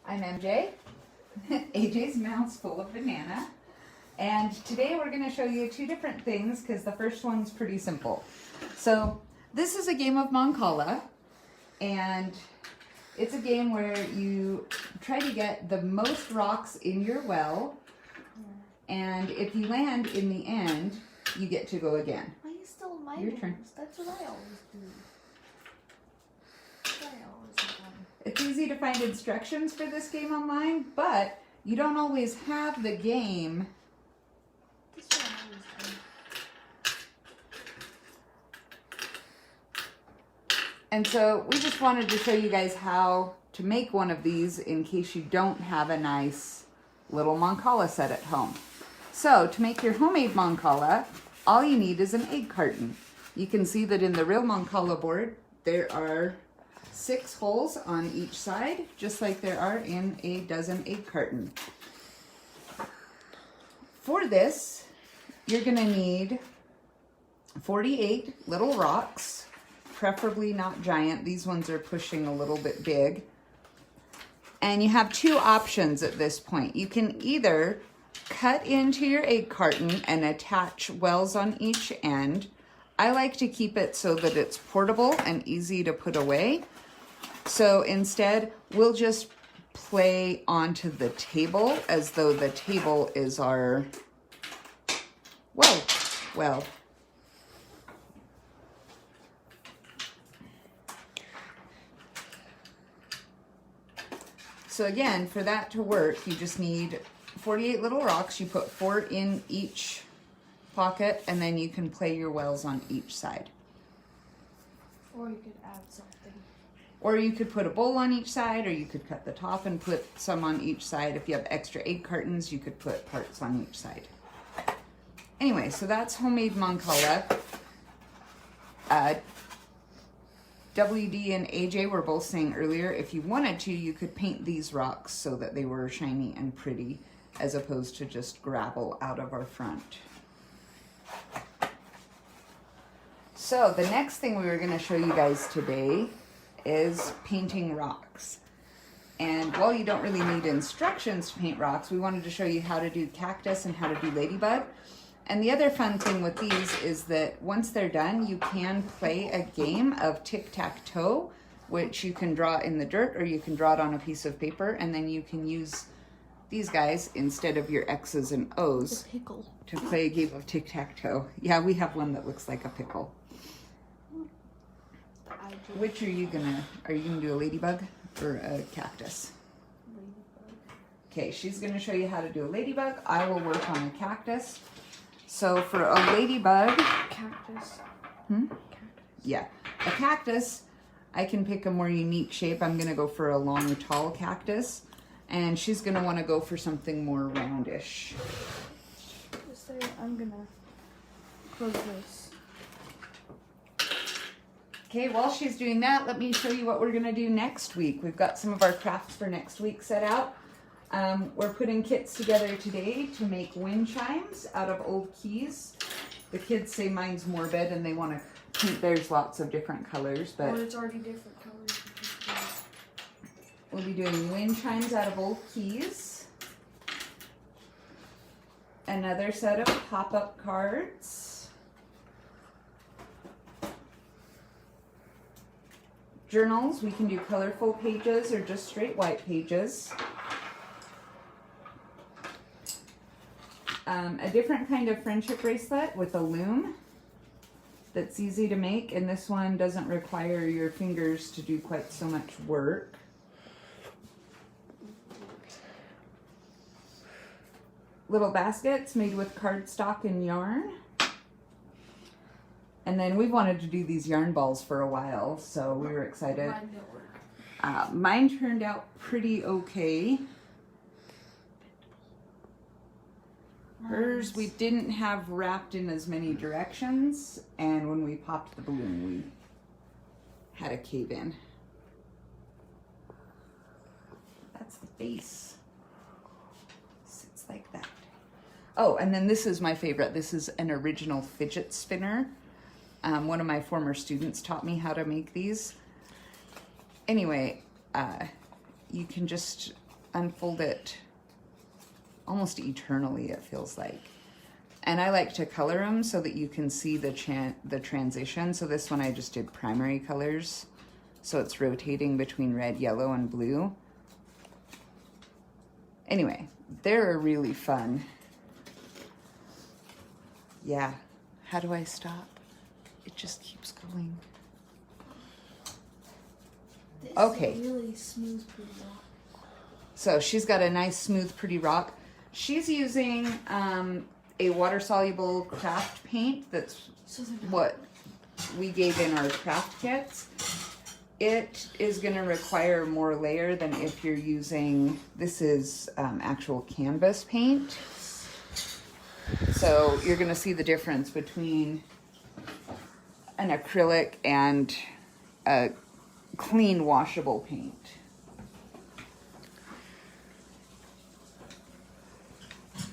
I'm MJ. AJ's mouth's full of banana. And today we're going to show you two different things because the first one's pretty simple. So this is a game of mancala, and it's a game where you try to get the most rocks in your well, and if you land in the end, you get to go again. Why are you still my Your turn. That's what I always do. That's what I always have done. It's easy to find instructions for this game online, but you don't always have the game. That's what I always do. And so we just wanted to show you guys how to make one of these in case you don't have a nice little mancala set at home. So to make your homemade mancala, all you need is an egg carton. You can see that in the real mancala board, there are 6 holes on each side, just like there are in a dozen egg carton. For this, you're gonna need 48 little rocks, preferably not giant. These ones are pushing a little bit big. And you have 2 options at this point. You can either cut into your egg carton and attach wells on each end. I like to keep it so that it's portable and easy to put away. So instead, we'll just play onto the table as though the table is our well. So again, for that to work, you just need 48 little rocks. You put 4 in each pocket, and then you can play your wells on each side. Or you could add something. Or you could put a bowl on each side, or you could cut the top and put some on each side. If you have extra egg cartons, you could put parts on each side. Anyway, so that's homemade mancala. WD and AJ were both saying earlier, if you wanted to, you could paint these rocks so that they were shiny and pretty, as opposed to just gravel out of our front. So the next thing we were going to show you guys today is painting rocks. And while you don't really need instructions to paint rocks, we wanted to show you how to do cactus and how to do ladybug. And the other fun thing with these is that once they're done, you can play a game of tic-tac-toe, which you can draw in the dirt or you can draw it on a piece of paper, and then you can use these guys instead of your X's and O's to play a game of tic-tac-toe. Yeah, we have one that looks like a pickle. Which are you gonna do a ladybug or a cactus? Ladybug. Okay, she's gonna show you how to do a ladybug. I will work on a cactus. So for a ladybug, Cactus. Cactus. Yeah, a cactus, I can pick a more unique shape. I'm gonna go for a long, tall cactus, and she's gonna wanna go for something more roundish. Just say I'm gonna close this. Okay, while she's doing that, let me show you what we're gonna do next week. We've got some of our crafts for next week set out. We're putting kits together today to make wind chimes out of old keys. The kids say mine's morbid and they want to paint theirs lots of different colors, but Or it's already different colors. we'll be doing wind chimes out of old keys. Another set of pop-up cards. Journals, we can do colorful pages or just straight white pages. A different kind of friendship bracelet with a loom that's easy to make, and this one doesn't require your fingers to do quite so much work. Little baskets made with cardstock and yarn. And then we've wanted to do these yarn balls for a while, so we were excited. Mine didn't work. Mine turned out pretty okay. Hers we didn't have wrapped in as many directions, and when we popped the balloon we had a cave in. That's the face. Sits like that. Oh, and then this is my favorite. This is an original fidget spinner. One of my former students taught me how to make these. Anyway, you can just unfold it almost eternally, it feels like. And I like to color them so that you can see the transition. So this one I just did primary colors. So it's rotating between red, yellow, and blue. Anyway, they're really fun. Yeah. How do I stop? It just keeps going. This Okay. is really smooth, pretty rock. So she's got a nice, smooth, pretty rock. She's using a water-soluble craft paint. That's what we gave in our craft kits. It is going to require more layer than if you're using, this is actual canvas paint. So you're going to see the difference between an acrylic and a clean washable paint.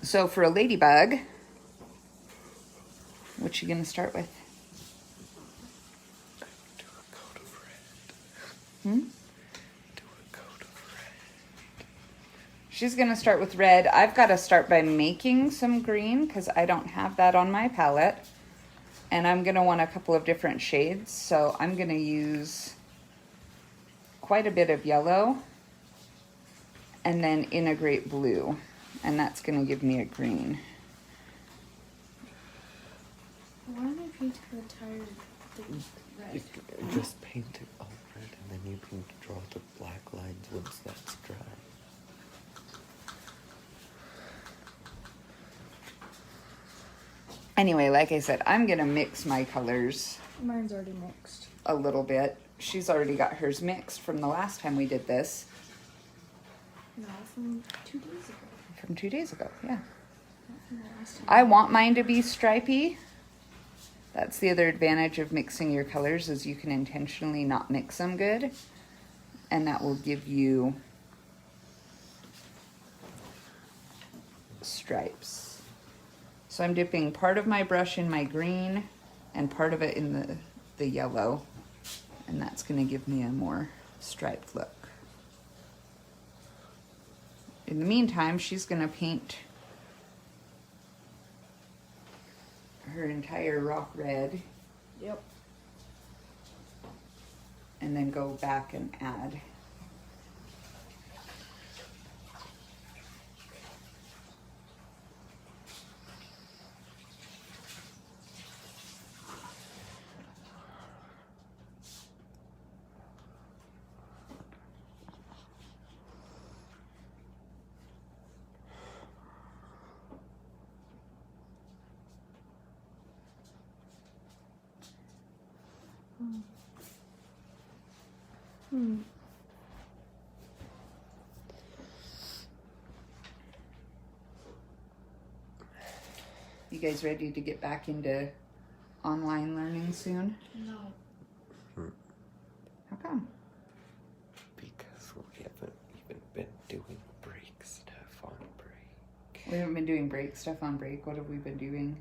So for a ladybug, what you going to start with? Do a coat of red. Hmm? Do a coat of red. She's going to start with red. I've got to start by making some green because I don't have that on my palette. And I'm going to want a couple of different shades. So I'm going to use quite a bit of yellow and then integrate blue. And that's going to give me a green. Why am I painting the entire thing red? Just paint it all red and then you can draw the black lines once that's dry. Anyway, like I said, I'm going to mix my colors Mine's already mixed. a little bit. She's already got hers mixed from the last time we did this. No, from 2 days ago. From 2 days ago, yeah. Not from the last time. I want mine to be stripy. That's the other advantage of mixing your colors is you can intentionally not mix them good. And that will give you stripes. So I'm dipping part of my brush in my green and part of it in the yellow. And that's going to give me a more striped look. In the meantime, she's going to paint her entire rock red Yep. and then go back and add. You guys ready to get back into online learning soon? No. How come? Because we haven't even been doing break stuff on break. We haven't been doing break stuff on break. What have we been doing?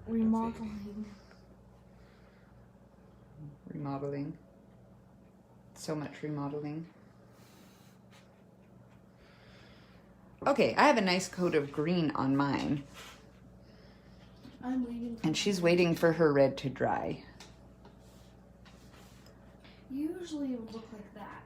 Remodeling. Remodeling. So much remodeling. Okay, I have a nice coat of green on mine. I'm waiting. And she's waiting for her red to dry. Usually it would look like that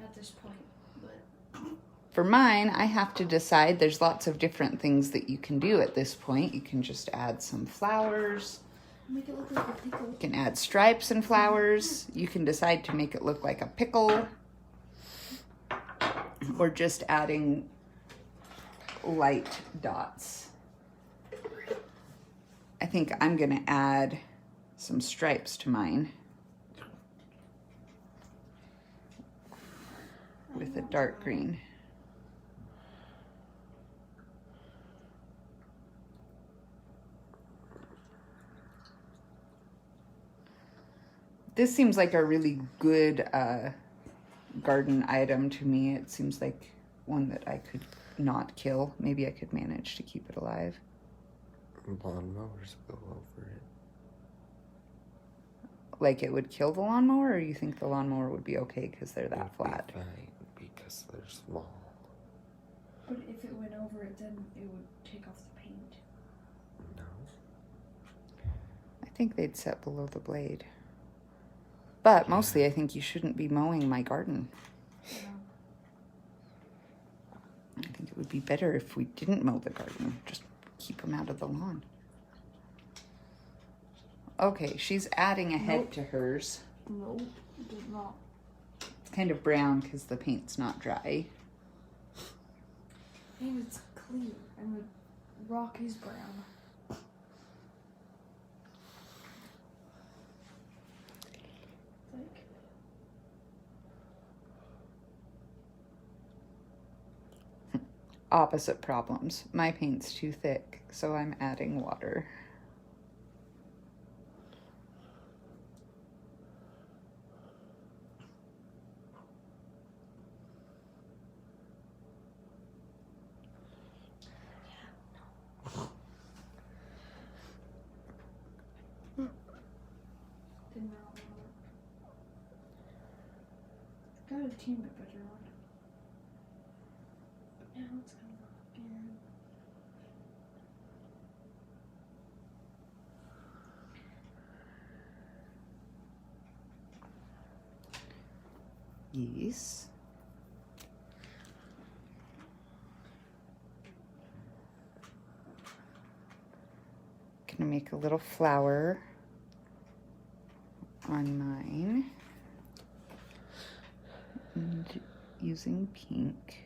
at this point, but For mine, I have to decide. There's lots of different things that you can do at this point. You can just add some flowers. make it look like a pickle. You can add stripes and flowers. You can decide to make it look like a pickle. Or just adding light dots. I think I'm going to add some stripes to mine with a dark green. This seems like a really good garden item to me. It seems like one that I could not kill. Maybe I could manage to keep it alive. Lawnmowers go over it. Like it would kill the lawnmower, or you think the lawnmower would be okay because they're that It would be flat? fine because because they're small. But if it went over it, then it would take off the paint. No. I think they'd set below the blade. But mostly I think you shouldn't be mowing my garden. Yeah. I think it would be better if we didn't mow the garden. Just keep them out of the lawn. Okay, she's adding a head Nope. to hers. No, did not. It's kind of brown because the paint's not dry. And it's clear, and the rock is brown. Like, Opposite problems. My paint's too thick, so I'm adding water. did not work. Got a teeny bit better on. But now it's coming off again. Yes. Gonna make a little flower on mine. And using pink.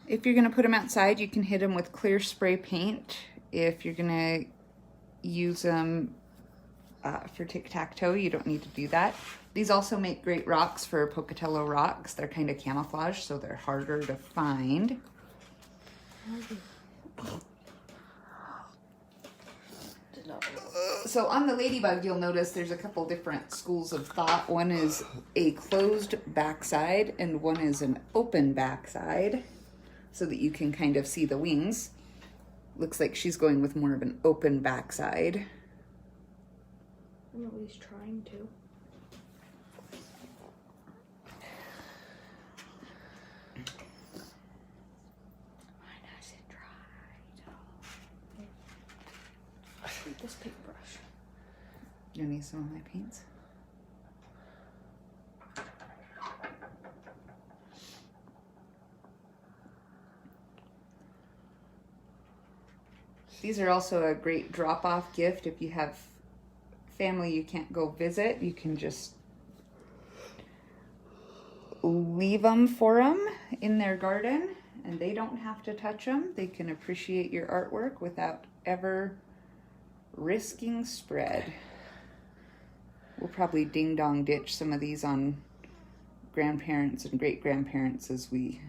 If you're gonna put them outside, you can hit them with clear spray paint. If you're gonna use them for tic-tac-toe, you don't need to do that. These also make great rocks for Pocatello rocks. They're kind of camouflage, so they're harder to find. Did not work. So on the ladybug, you'll notice there's a couple different schools of thought. One is a closed backside and one is an open backside, so that you can kind of see the wings. Looks like she's going with more of an open backside. I'm at least trying to. Mine hasn't dried. This paintbrush. You need some of my paints? These are also a great drop-off gift if you have family you can't go visit. You can just leave them for them in their garden and they don't have to touch them. They can appreciate your artwork without ever risking spread. We'll probably ding-dong ditch some of these on grandparents and great-grandparents as we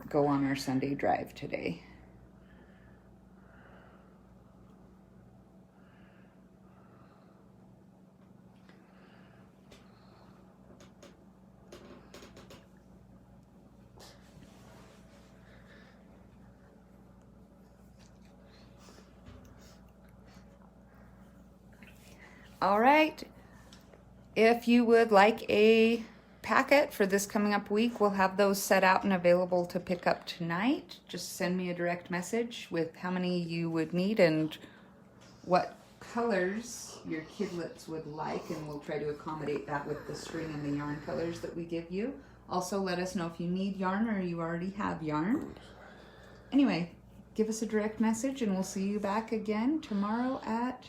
go on our Sunday drive today. All right, if you would like a packet for this coming up week, we'll have those set out and available to pick up tonight. Just send me a direct message with how many you would need and what colors your kidlets would like, and we'll try to accommodate that with the string and the yarn colors that we give you. Also, let us know if you need yarn or you already have yarn. Anyway, give us a direct message and we'll see you back again tomorrow at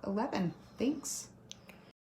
11. Thanks.